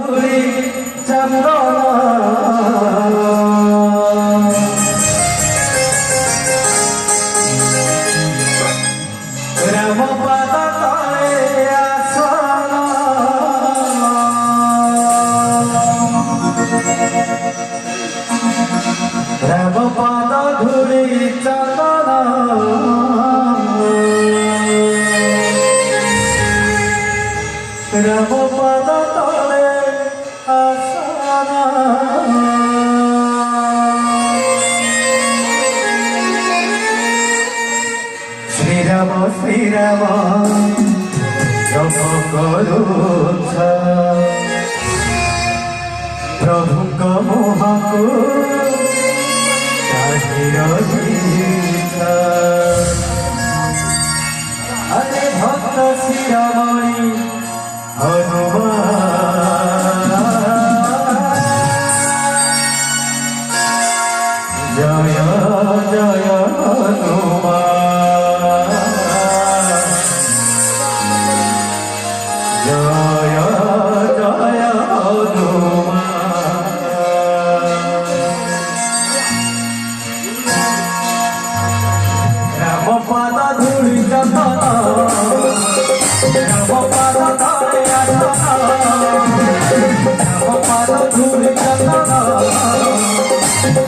धूरी चंदन राम पाद तले आसन राम पाद धूरी चंदन राम पाद तले आसन श्रीराम श्रीराम जप करुछ प्रभुक मुहको अरे भक्त शिरोमणि हनुमान जय जय हनुमान जय जय हनुमान राम पाद धूली चंदन राम पाद तले आसन राम पाद धूली चंदन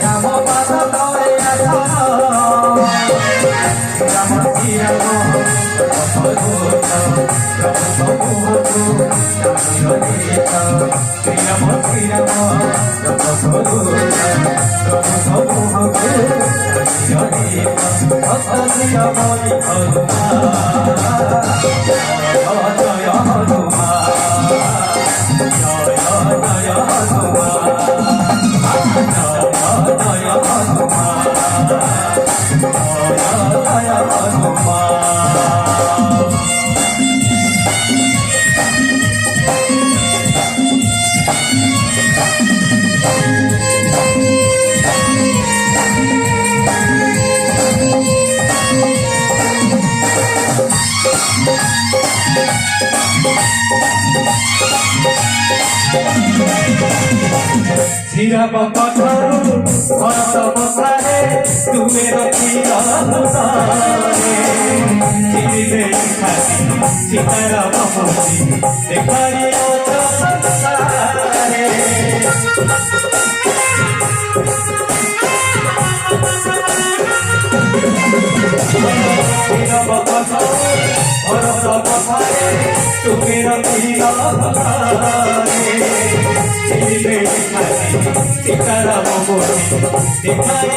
राम पाद तले आसन राम श्रीराम श्रीराम कठोर भरत बसारे तुमे रखिला सीताराम मोती देखारी संसारे श्रीराम कठोर भरत बसारे तुमे रखिला सीताराम मोती देखारी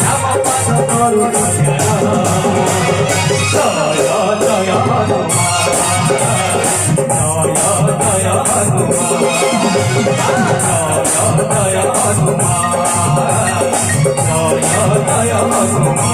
राम पाद करुण जय जय हनुमान जय जय हनुमान जय जय हनुमान जय जय हनुमान